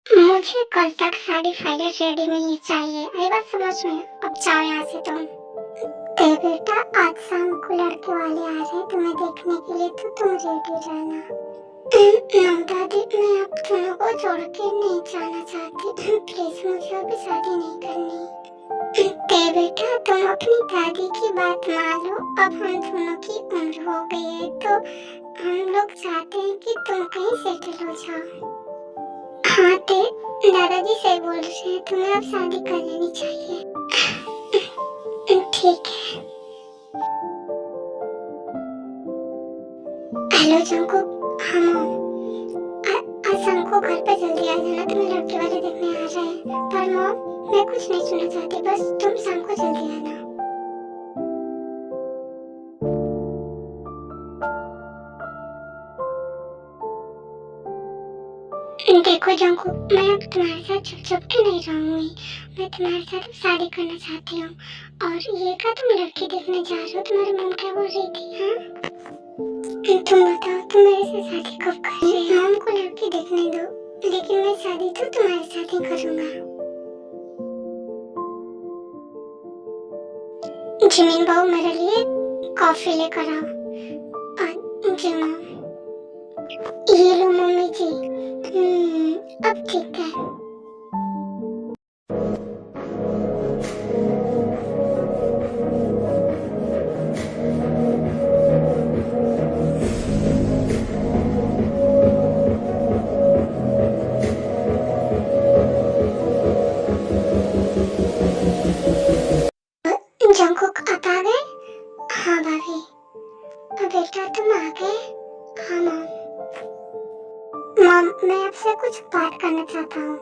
मुझे कल तक सारी फाइलें रेडी मिलनी चाहिए। ये बात समझ में? अब जाओ यहाँ से तुम। बेटा आज शाम को लड़के वाले आ रहे हैं तुम्हें देखने के लिए, तो तुम रेडी रहना। दादी मैं अब दोनों को छोड़ के नहीं जाना चाहती, प्लीज मुझे अभी शादी नहीं करनी। बेटा तुम अपनी दादी की बात मान लो, अब हम दोनों की उम्र हो गई है, तो हम लोग चाहते हैं कि तुम कहीं सेटल हो जाओ। हाँ दादाजी सही बोल रहे हैं, तुम्हें अब शादी कर लेनी चाहिए। ठीक है। हेलो जंकुक, हम आज शाम को घर पे जल्दी आ जाना, तुम्हें लड़के वाले देखने आ रहे हैं। पर मॉम मैं कुछ नहीं सुनना चाहती, बस तुम शाम को जल्दी आना। देखो जंकुक, मैं अब तुम्हारे साथ छुप के नहीं रहूंगी। मैं तुम्हारे साथ शादी करना चाहती हूँ। और ये का तुम लड़की देखने जा रहे हो, तुम्हारी मम्मी क्या बोल रही थी? हाँ तुम बताओ, तुम मेरे से शादी कब कर रही हो? मम्मी को लड़की देखने दो, लेकिन मैं शादी तो तुम्हारे साथ ही करूँगा। जिमिन बाबू मेरे लिए कॉफी लेकर आओ। जी मम्मी। ये लो मम्मी जी। अब ठीक है। जंकुक आप आ गए? हाँ भाभी। बेटा तुम आ गए? हाँ मॉम। मॉम मैं आपसे कुछ बात करना चाहता हूँ।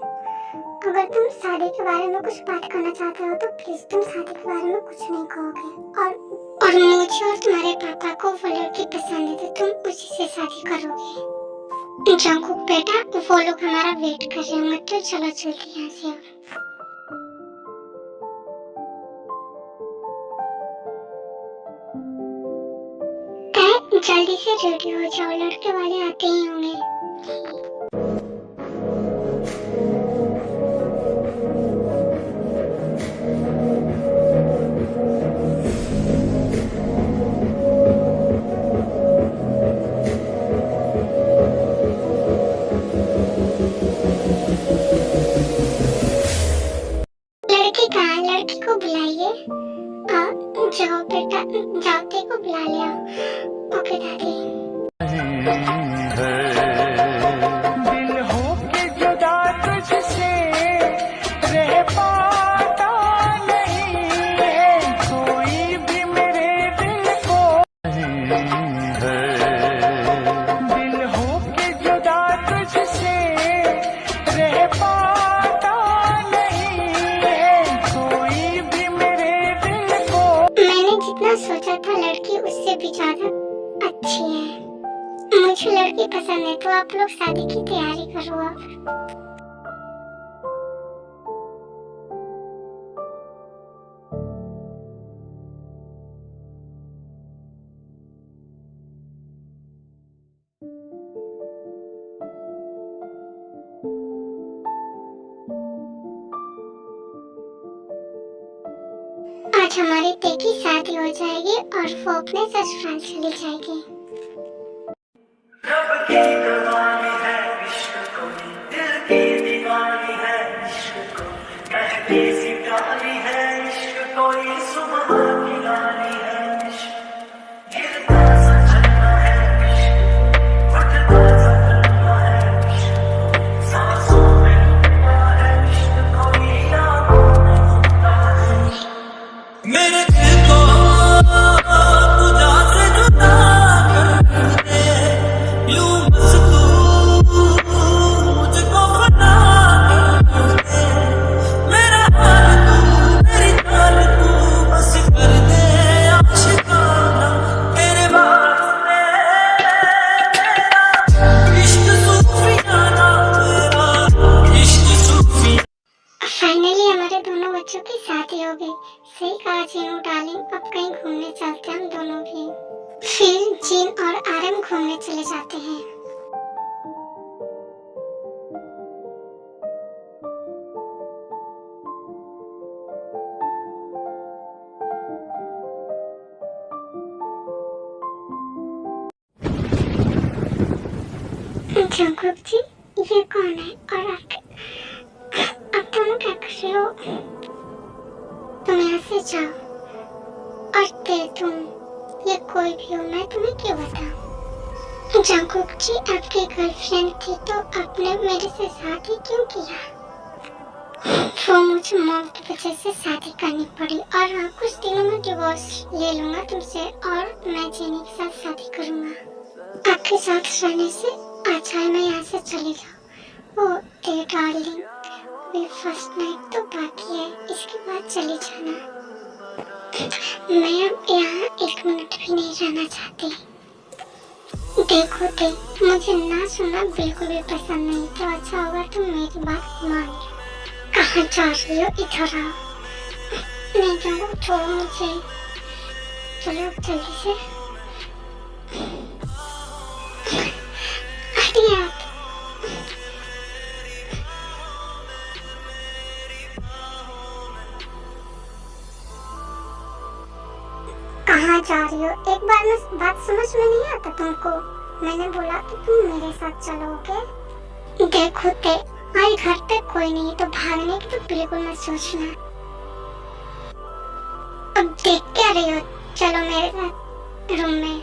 अगर तुम शादी के बारे में कुछ बात करना चाहते हो तो प्लीज तुम शादी के बारे में कुछ नहीं कहोगे। और मुझे और तुम्हारे पापा को वो लड़की पसंद है, तो तुम उसी से शादी करोगे। जंकुक बेटा वो लोग हमारा वेट कर रहे होंगे, तो चलो जल्दी यहाँ से। जल्दी से रेडी हो जाओ, लड़के वाले आते ही होंगे। लड़की कहाँ? लड़की को बुलाइए। जाओ बेटा जाओ, को बुला लिया। ओके दादी। दिल हो के जुदा तुझसे रह पाता नहीं है, कोई भी मेरे दिल को। दिल हो के जुदा तुझसे रह पाता नहीं है, कोई भी मेरे दिल को। मैंने जितना सोचा था लड़की उससे भी ज्यादा अच्छी है। मुझे लड़की पसंद है, तो आप लोग शादी की तैयारी करो अब। आज हमारी ते की शादी हो जाएगी और वो अपने ससुराल चली जाएगी। रब की कमानी है इश्क को, दिल की दीवानी है इश्क को, कहती सी प्यारी है इश्क को, ये सुबह की रानी है इश्क। गिरता सा चलना है इश्क, उठता सा चलना है इश्क, सांसों में डूबा है इश्क को, ये यादों में होगी। सही कहा जीनू डार्लिंग, अब कहीं घूमने चलते हैं हम दोनों भी। फिर जीन और आरएम घूमने चले जाते हैं। जंगकुक जी, ये कौन है और अब तुम क्या कर रहे हो? तुम यहाँ से जाओ। और तुम ये कोई भी हो, मैं तुम्हें क्यों बताऊं? जंगकुक जी, आपकी गर्लफ्रेंड थी तो आपने मेरे से शादी क्यों किया? वो मुझे मॉम की वजह से शादी करनी पड़ी और हाँ, कुछ दिनों में डिवोर्स ले लूंगा तुमसे और मैं जीनी के साथ शादी करूंगा। आपके साथ रहने से अच्छा है मैं यहाँ से चली जाऊँ। ओ तेरे डार्लिंग, अभी फर्स्ट नाइट तो बाकी है, इसके बाद चली जाना। मैं अब यहाँ 1 मिनट भी नहीं रहना चाहती। देखो मुझे ना सुनना बिल्कुल भी पसंद नहीं, तो अच्छा होगा तुम मेरी बात मान लो। कहाँ जा रही हो? इधर आओ। नहीं जाऊँगा, छोड़ो मुझे। चलो जल्दी से हटिए आप। कहाँ जा रही हो? एक बार में बात समझ में नहीं आता तुमको? मैंने बोला कि तुम मेरे साथ चलोगे। देखो आज घर पे कोई नहीं तो भागने की तो बिल्कुल मत सोचना। अब देख क्या रही हो? चलो मेरे साथ रूम में।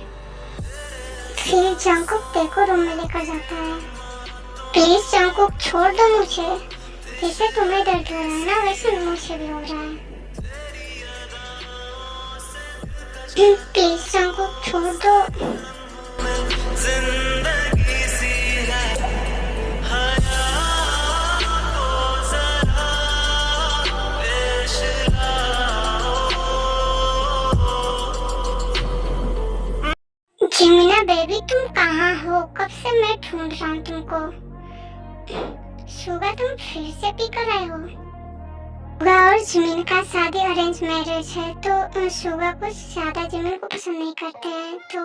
फिर जंगकुक देखो रूम में लेकर जाता है। प्लीज जंगकुक छोड़ दो मुझे, जैसे तुम्हें दर्द हो रहा है ना वैसे मुझे भी हो रहा है। प्लीज जंगकुक छोड़ दो। जिंदगी सी है हयात को जरा पेश जिमिना बेबी, तुम कहाँ हो? कब से मैं ढूंढ रहा हूँ तुमको। सुगा, तुम फिर से पी कर आए हो? सुगा और जिमिन का शादी अरेंज मैरिज है तो सुगा कुछ ज्यादा जिमिन को पसंद नहीं करते हैं। तो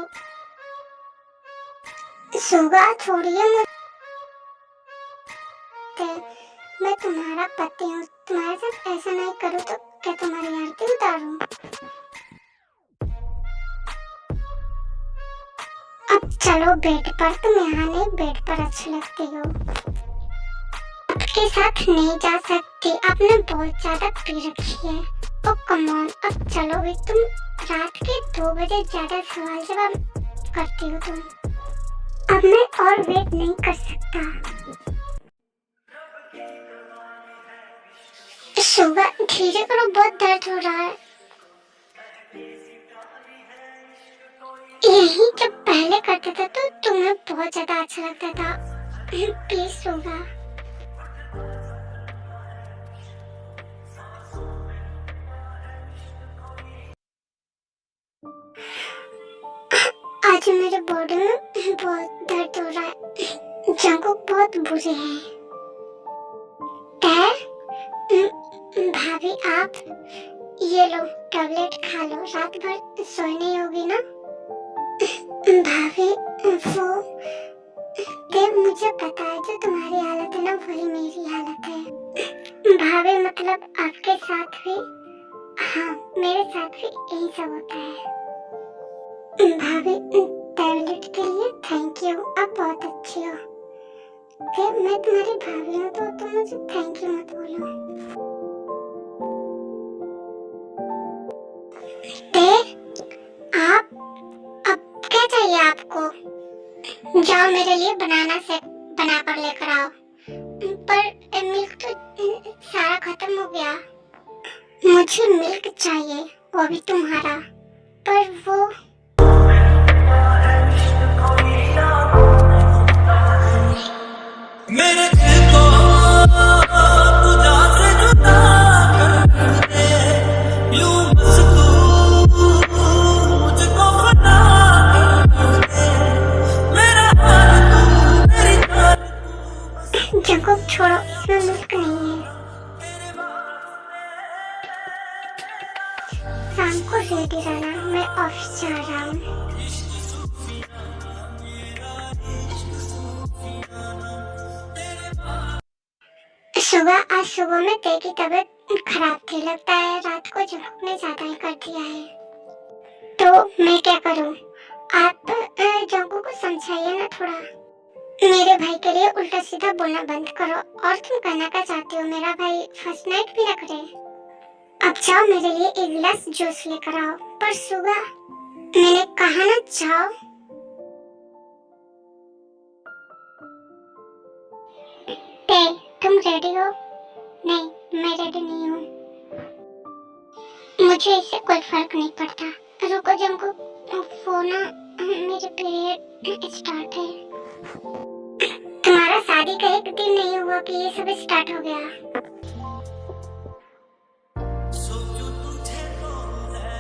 सुगा छोड़िए मुझे, मैं तुम्हारा पति हूँ, तुम्हारे साथ ऐसा नहीं करूँ तो क्या तुम्हारी आरती उतारूं? अब चलो बेड पर, तुम यहाँ नहीं, बेड पर अच्छी लगती हो। आपके साथ नहीं जा सकती, आपने बहुत ज्यादा पी रखी है। ओ कम ऑन, अब चलो भी। तुम रात के 2 बजे ज्यादा सवाल जवाब करती हो तुम। अब मैं और वेट नहीं कर सकता। सुगा धीरे करो, बहुत दर्द हो रहा है। यही जब पहले करता था तो तुम्हें बहुत ज्यादा अच्छा लगता था। प्लीज सुगा। आज मेरे बॉडी में बहुत दर्द हो रहा है। जंगकुक बहुत बुरे हैं। भाभी आप ये लो, टैबलेट खा लो, रात भर सोई नहीं होगी ना। भाभी वो मुझे पता है जो तुम्हारी हालत है ना वही मेरी हालत है। भाभी मतलब आपके साथ भी, हाँ मेरे साथ भी यही सब होता है। भाभी टैबलेट के लिए थैंक यू, आप बहुत अच्छी हो। मैं तुम्हारी भाभी हूँ तो तुम मुझे थैंक यू मत बोलो। आप अब क्या चाहिए आपको? जाओ मेरे लिए बनाना सेक बना कर लेकर आओ। पर मिल्क तो सारा खत्म हो गया। मुझे मिल्क चाहिए, वो भी तुम्हारा। पर वो मेरे दिल को खुदा से जुदा कर दे, यूं बस तू मुझको फना कर दे, मेरा हाल तू मेरी जान तू। जंगकुक छोड़ो, इसमें मिल्क नहीं है। शाम को रेडी रहना, मैं ऑफिस जा रहा हूँ। आज सुबह में ते की तबीयत खराब थी, लगता है रात को जंकुक ने ज्यादा ही कर दिया है। तो मैं क्या करूं? आप जंकुक को समझाइए ना थोड़ा। मेरे भाई के लिए उल्टा सीधा बोलना बंद करो। और तुम कहना क्या चाहते हो? मेरा भाई फर्स्ट नाइट भी ना करे? अब जाओ मेरे लिए एक गिलास जूस लेकर आओ। पर सुबह मैंने कहा ना जाओ। ते, तुम रेडी हो? नहीं, मैं रेडी नहीं हूँ। मुझे इससे कोई फर्क नहीं पड़ता। रुको जंकुक, वो ना मेरे पीरियड स्टार्ट है। तुम्हारा शादी का एक दिन नहीं हुआ कि ये सब स्टार्ट हो गया।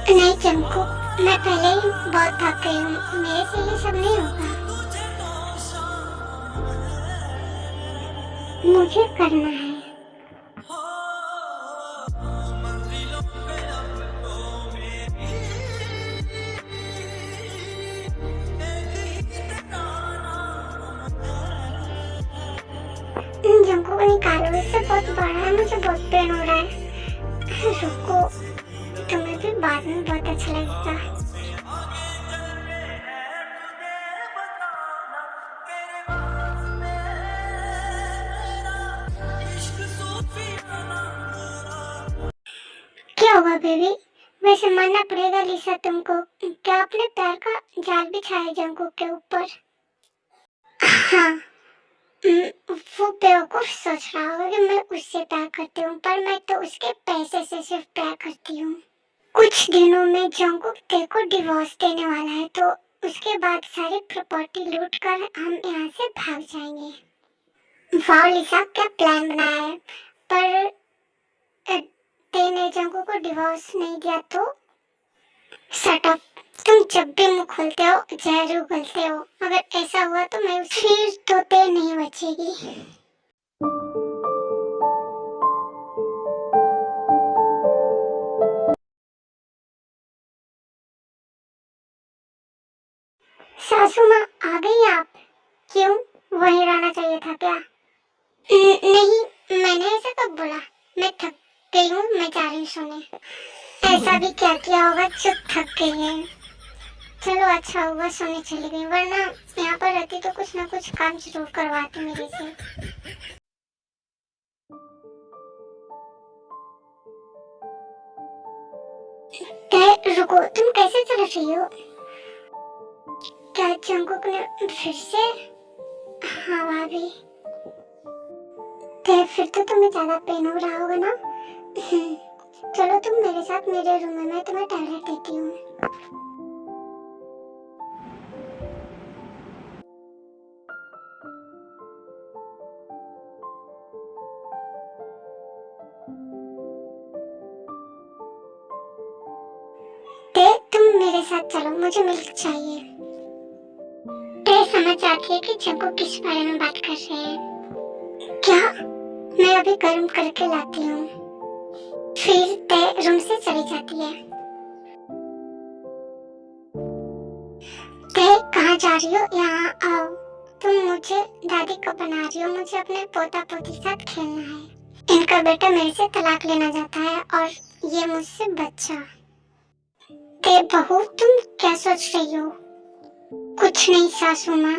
नहीं जंकुक, मैं पहले ही बहुत थक गई हूँ, मेरे से ये सब नहीं होगा। मुझे करना है। जंकुक निकालो, इससे बहुत बड़ा है, मुझे बहुत पेन हो रहा है। रुको, तुम्हें भी बाद में बहुत अच्छा लगेगा। क्या हुआ बेबी? वैसे मानना पड़ेगा लिसा तुमको, क्या आपने प्यार का जाल बिछाया जंकुक के ऊपर? हाँ, वो बेवकूफ सोच रहा होगा कि मैं उससे प्यार करती हूँ, पर मैं तो उसके पैसे से सिर्फ प्यार करती हूँ। कुछ दिनों में जंकुक ते को डिवोर्स देने वाला है, तो उसके बाद सारी प्रॉपर्टी लूट कर हम यहाँ से भाग जाएंगे। वाह लिसा, क्या प्लान बनाया है। पर ते ने जंकुक को डिवोर्स नहीं दिया तो? शट अप, तुम जब भी मुंह खोलते हो जहर उगलते हो। अगर ऐसा हुआ तो मैं फिर तो ते नहीं बचेगी। सासू माँ आ गई आप? क्यों, वहीं रहना चाहिए था क्या? नहीं, मैंने ऐसा कब बोला? मैं थक गई हूँ, मैं जा रही हूँ सोने। ऐसा भी क्या किया होगा जो थक गई है? चलो अच्छा हुआ सोने चली गई, वरना यहाँ पर रहती तो कुछ ना कुछ काम जरूर करवाती मेरे से। रुको, तुम कैसे चल रही हो? क्या जंकुक ने फिर से? हाँ भाभी। फिर तो तुम्हें ज्यादा पेन हो रहा होगा ना? चलो तुम मेरे साथ मेरे रूम में, मैं तुम्हें टैबलेट देती हूँ। तुम मेरे साथ चलो, मुझे मिल्क चाहिए। समझ आती है कि जंकुक किस बारे में बात कर रहे हैं। क्या? मैं अभी गर्म करके लाती हूँ। फिर ते रूम से चली जाती है। ते कहाँ जा रही हो? यहाँ आओ। तुम मुझे दादी को बना रही हो, मुझे अपने पोता पोती के साथ खेलना है। इनका बेटा मेरे से तलाक लेना चाहता है और ये मुझसे बच्चा। ते बहू, तुम क्या सोच रही हो? कुछ नहीं सासू माँ,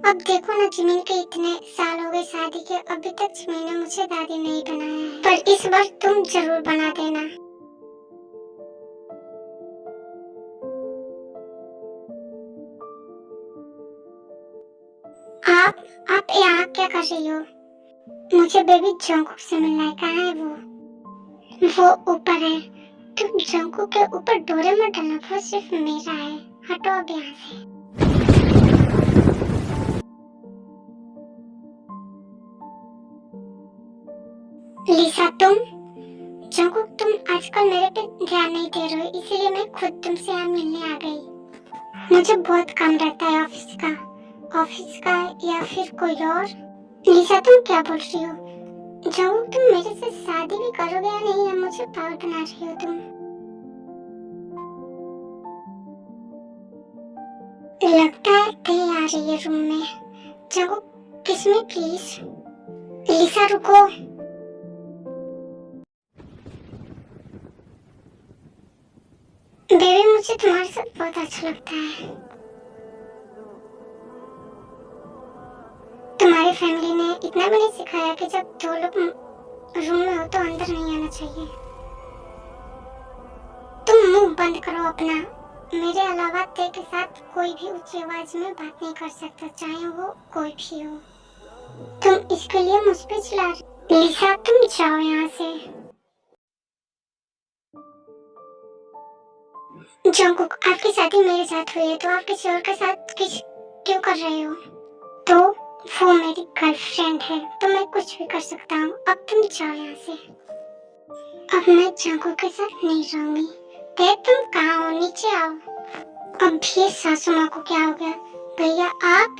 अब देखो ना, जमीन के इतने साल हो गए शादी के, अभी तक जमीन ने मुझे दादी नहीं बनाया है, पर इस बार तुम जरूर बना देना। आप यहाँ क्या कर रही हो? मुझे बेबी जंकुक से मिलना है। कहाँ है वो ऊपर है। तुम जंकुक के ऊपर डोरे मत डालना, वो सिर्फ मेरा है। हटो अब यहाँ से। लिसा, जंकुक तुम आजकल मेरे पे ध्यान नहीं दे रहे हो, इसीलिए मैं खुद तुमसे यहाँ मिलने आ गई। मुझे बहुत काम रहता है ऑफिस का या फिर कोई और। लिसा, तुम क्या बोल रही हो? जंकुक तुम मेरे से शादी भी करोगे या नहीं, या मुझे पागल बना रही हो तुम? लगता है ते आ रही है रूम में। जंगकुक किस में प्लीज। लिसा रुको। बेबी मुझे तुम्हारे साथ बहुत अच्छा लगता है। तुम्हारी फैमिली ने इतना भी नहीं सिखाया कि जब दो लोग रूम में हो तो अंदर नहीं आना चाहिए। तुम मुंह बंद करो अपना। मेरे अलावा ते के साथ कोई भी ऊंची आवाज में बात नहीं कर सकता, चाहे वो कोई भी हो। तुम इसके लिए मुझ पे चिल्ला रही। लिसा तुम जाओ यहाँ से। जंगकुक आपकी शादी मेरे साथ हुई है तो आप किसी और के साथ किस क्यों कर रहे हो? तो वो मेरी गर्लफ्रेंड है तो मैं कुछ भी कर सकता हूँ। अब तुम जाओ यहाँ से। अब मैं जंगकुक के साथ नहीं रहूंगी। ते तुम कहाँ हो? नीचे आओ। अब भी सासू माँ को क्या हो गया? भैया आप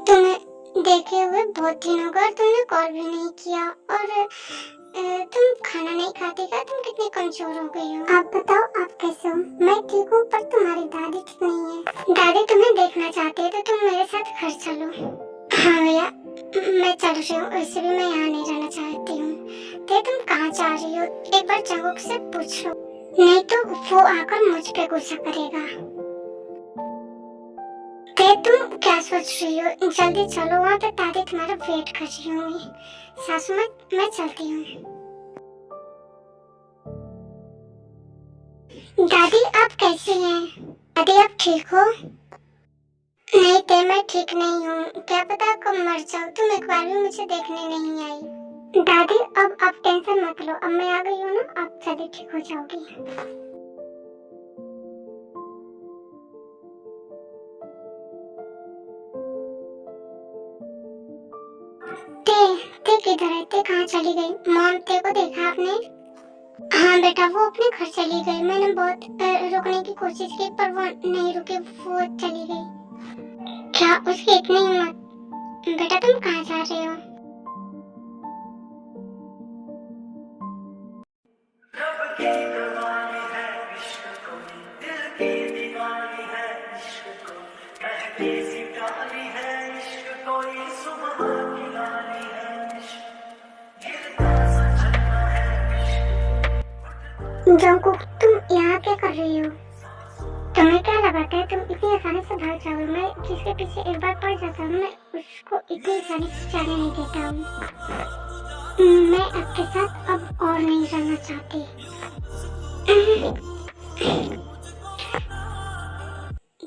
तुम्हें देखे हुए बहुत दिन हो गए और तुमने कॉल भी नहीं किया और तुम खाना नहीं खाती क्या? तुम कितनी कमजोर हो गई हो? आप बताओ आप कैसे हो? मैं ठीक हूँ पर तुम्हारी दादी ठीक नहीं है। दादी तुम्हें देखना चाहती है तो तुम मेरे साथ घर चलो। हाँ भैया मैं चल रही हूँ, वैसे भी मैं यहाँ नहीं रहना चाहती हूँ। ते तुम कहाँ जा रही हो? एक बार जंगकुक से पूछ लो, नहीं तो वो आकर मुझ पे गुस्सा करेगा। ते तुम क्या सोच रही हो? जल्दी चलो, वहाँ पे दादी तुम्हारा वेट कर रही होंगी। सासू माँ मैं चलती हूँ। दादी आप कैसी हैं? दादी आप ठीक हो? नहीं ते मैं ठीक नहीं हूँ, क्या पता कब मर जाऊँ। तुम एक बार भी मुझे देखने नहीं आई। दादी अब आप टेंशन मत लो, अब मैं आ गई हूँ ना, आप जल्दी ठीक हो जाओगी। ते किधर है? ते कहाँ चली गई? मॉम ते को देखा आपने? हाँ बेटा वो अपने घर चली गई। मैंने बहुत रुकने की कोशिश की पर वो नहीं रुकी, वो चली गई। क्या उसकी इतनी हिम्मत? बेटा तुम कहाँ जा रहे हो? रब की कमानी है इश्क को, दिल की दीवानी है इश्क को, कहती सी प्यारी है इश्क को, ये सुबह की लाली है इश्क, गिरता सा चलना है इश्क। जंगकुक तुम यहाँ क्या कर रही हो? तुम्हें क्या लगाता है तुम इतनी आसानी से भाग जाओगे? मैं जिसके पीछे एक बार पड़ जाता हूँ मैं उसको इतनी आसानी से जाने नहीं देता हूँ। मैं आपके साथ अब और नहीं रहना चाहती।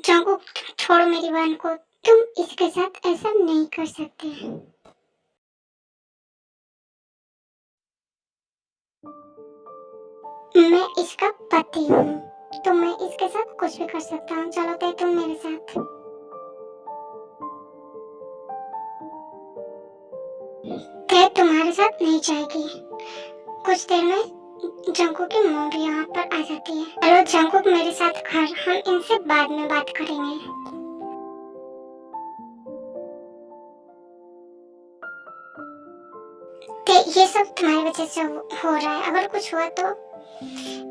जंगकुक छोड़ो मेरी बहन को, तुम इसके साथ ऐसा नहीं कर सकते। मैं इसका पति हूँ तो मैं इसके साथ कुछ भी कर सकता हूँ। चलो ते तुम मेरे साथ। ते तुम्हारे साथ नहीं जाएगी। कुछ देर में जंगकुक की मॉम भी यहाँ पर आ जाती है। चलो जंगकुक मेरे साथ घर, हम इनसे बाद में बात करेंगे। ते ये सब तुम्हारी वजह से हो रहा है। अगर कुछ हुआ तो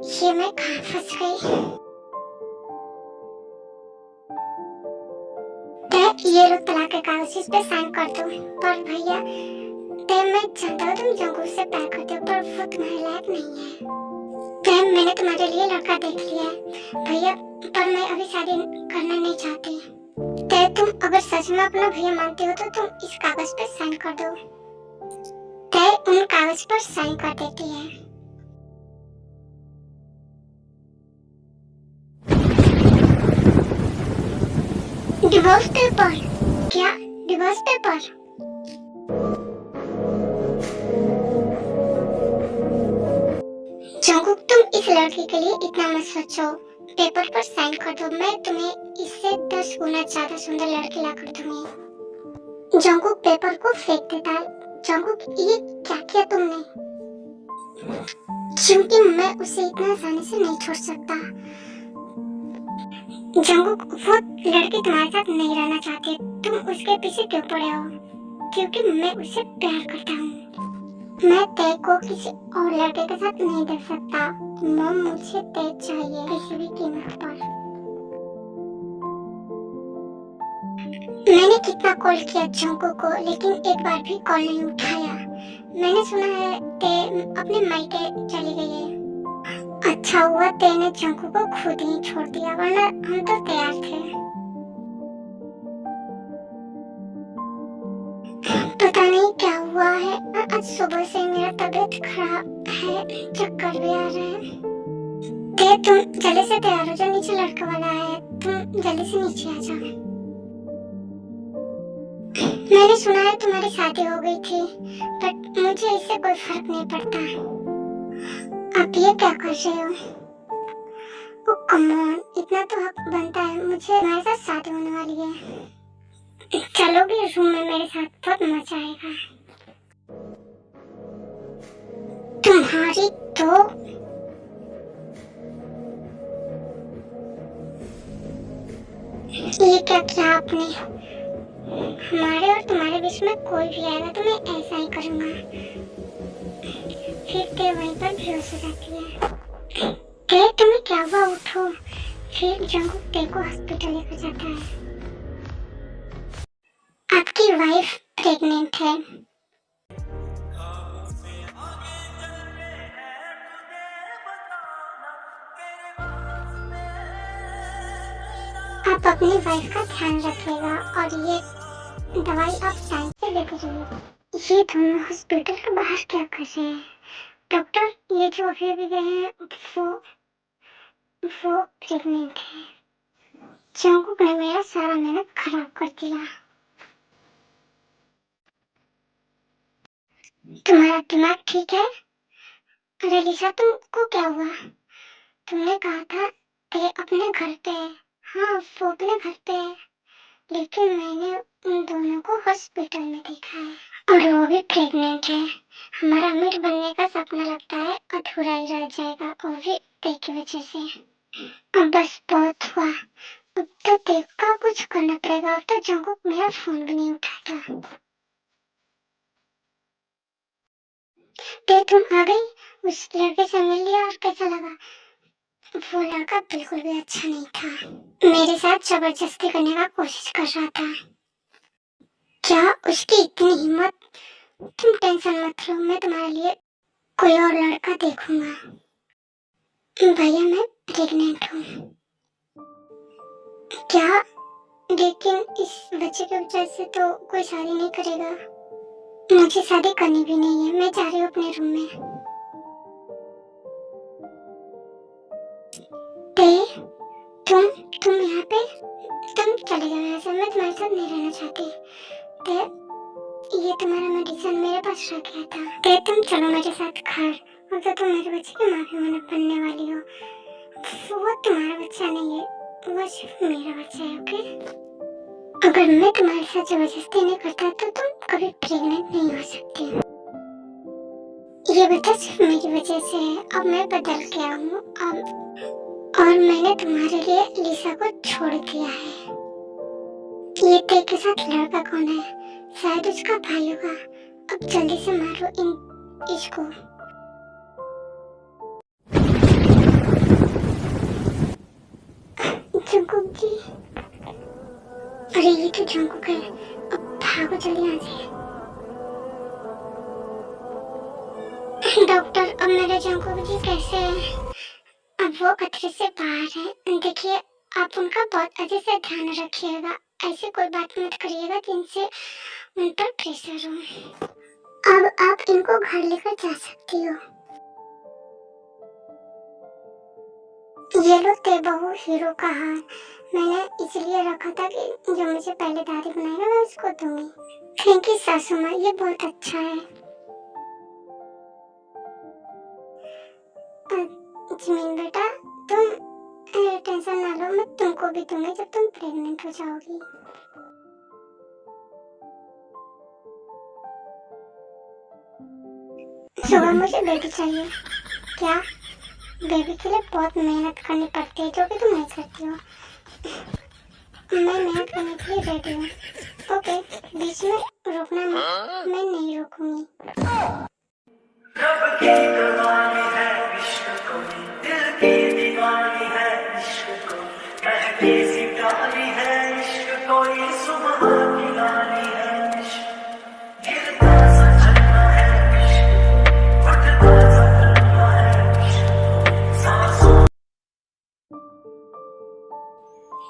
ये मैं कहाँ फंस गई? ते ये लो तलाक के कागज, इस पे साइन कर दो। पर भैया ते मैं जानता हूँ तुम जंगकुक से प्यार करते हो पर वो तुम्हारे लायक नहीं है। ते मैंने तुम्हारे लिए लड़का देख लिया है भैया, पर मैं अभी शादी करना नहीं चाहती। ते तुम अगर सच में अपना भैया मानते हो तो तुम इस कागज पे साइन कर दो। ते उन कागज पर साइन कर देती है। Divorce paper? क्या डिवोर्स पेपर? जंगकुक तुम इस लड़की के लिए इतना मत सोचो, पेपर पर साइन कर दो। मैं तुम्हें इससे 10 गुना ज्यादा सुंदर लड़की ला कर दूंगी। जंगकुक पेपर को फेंक देता है। जंगकुक ये क्या किया तुमने? क्योंकि मैं उसे इतना आसानी से नहीं छोड़ सकता। जंगकुक वो लड़की तुम्हारे साथ नहीं रहना चाहती, तुम उसके पीछे क्यों पड़े हो? क्योंकि मैं उसे प्यार करता हूँ। मैं ते को किसी और लड़के के साथ नहीं देख सकता। मॉम मुझे ते चाहिए किसी भी कीमत पर। मैंने कितना कॉल किया जंकू को, लेकिन एक बार भी कॉल नहीं उठाया। मैंने सुना है ते अपने मायके चली गई है। अच्छा हुआ तेने जंकू को खुद ही छोड़ दिया, वरना हम तो तैयार थे। पता नहीं क्या हुआ है, आज सुबह से मेरा तबीयत खराब है, चक्कर भी आ रहे हैं। ते तुम जल्दी से तैयार हो जाओ, नीचे लड़का वाला है, तुम जल्दी से नीचे आ जाओ। मैंने सुना है तुम्हारी शादी हो गई थी, बट मुझे इससे कोई फर्क नहीं पड़ता। आप ये क्या कर रहे हो? ओ कम ऑन, इतना तो हक बनता है, मुझे तुम्हारे साथ शादी होने वाली है। चलोगे रूम में मेरे साथ? बहुत मजा आएगा। तुम्हारी तो ये क्या किया आपने? हमारे और तुम्हारे बीच में कोई भी आएगा तो मैं ऐसा ही करूंगा। फिर ते वहीं पर बेहोश हो जाती है। ते तुम्हें क्या हुआ? उठो। फिर जंगू ते को हॉस्पिटल लेकर जाता है। आपकी वाइफ प्रेग्नेंट है। आप अपनी वाइफ का ध्यान रखिएगा और ये दवाई आप टाइम से लेते जाइए। ये दोनों हॉस्पिटल के बाहर क्या कर रहे हैं? डॉक्टर, ये जो अभी गए हैं वो प्रेग्नेंट है। जंगूक ने मेरा सारा मेहनत खराब कर दिया। तुम्हारा दिमाग ठीक है? अरे लिसा, तुमको क्या हुआ? तुमने कहा था ते अपने घर पे है। हाँ, वो अपने घर पे है, लेकिन मैंने उन दोनों को हॉस्पिटल में देखा है और वो भी प्रेग्नेंट है। हमारा अमीर बनने का सपना लगता है अधूरा ही रह जाएगा, वो भी ते की वजह से। अब बस बहुत हुआ, अब तो ते का कुछ करना पड़ेगा। अब तो जंगूक मेरा फोन भी नहीं उठाता। ते तुम आ गई? उस लड़के से मिल लिया और कैसा लगा? वो लड़का बिल्कुल भी अच्छा नहीं था, मेरे साथ जबरदस्ती करने का कोशिश कर रहा था। क्या उसकी इतनी हिम्मत? तुम टेंशन मत लो, मैं तुम्हारे लिए कोई और लड़का देखूंगा। भैया, मैं प्रेग्नेंट हूँ। क्या? लेकिन इस बच्चे की वजह से तो कोई शादी नहीं करेगा। मुझे शादी करनी भी नहीं है, मैं जा रही हूँ अपने रूम में। तुम यहाँ पे? तुम चले जाओ यहाँ से, मैं तुम्हारे साथ नहीं रहना चाहती। ये तुम्हारा मेडिसिन मेरे पास रख गया था। तुम चलो मेरे साथ घर। अब तो तुम मेरे बच्चे की माँ भी बनने वाली हो। वो तुम्हारा बच्चा नहीं है, वो सिर्फ मेरा बच्चा है। ओके? अगर मैं तुम्हारे साथ जबरदस्ती नहीं करता तो तुम कभी प्रेग्नेंट नहीं हो सकती। ये बच्चा सिर्फ मेरी वजह से है। अब मैं बदल गया हूँ और मैंने तुम्हारे लिए लिसा को छोड़ दिया है। ये ते के साथ लड़का कौन है? शायद उसका भाई होगा। अब जल्दी से मारो इसको। जंगूक जी, अरे ये तो जंगूक है। अब भागो जल्दी यहाँ से। डॉक्टर, अब मेरे जंगूक जी कैसे हैं? अब वो खतरे से बाहर है। देखिए, आप उनका बहुत अच्छे से ध्यान रखिएगा। ऐसी कोई बात मत करिएगा जिनसे उन पर प्रेशर हो। अब आप इनको घर लेकर जा सकती हो। ये लो ते बहू हीरो का हार। मैंने इसलिए रखा था कि जो मुझे पहले दादी बनाएगा मैं उसको दूंगी। थैंक यू सासू माँ, ये बहुत अच्छा है। जमीन बेटा, तुम टेंशन ना लो, मैं तुमको भी दूंगी जब तुम प्रेग्नेंट हो जाओगी। सुबह मुझे बेबी चाहिए। क्या? बेबी के लिए बहुत मेहनत करनी पड़ती है, जो कि तुम नहीं करती हो। मैं मेहनत करने के लिए रेडी हूँ। ओके, बीच में रुकना मत, मैं नहीं रुकूंगी। रब की कमानी है इश्क को, दिल की दीवानी है इश्क को, कहती सी प्यारी है इश्क को, ये सुबह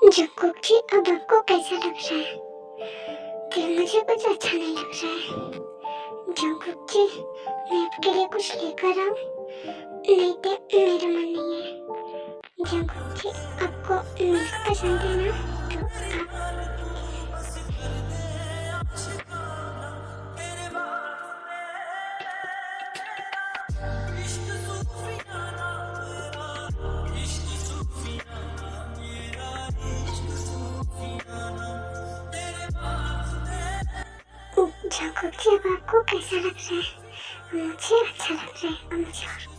जंगकुक जी, अब आपको कैसा लग रहा है? कि मुझे कुछ अच्छा नहीं लग रहा है। जंगकुक जी, मैं आपके लिए कुछ लेकर आऊं? नहीं तो मेरा मन नहीं है। जंगकुक जी, आपको मिल्क पसंद है ना? तो आप जंगकुक जी, अब आपको कैसा लग रहा है? मुझे अच्छा लग रहा है। मुझे और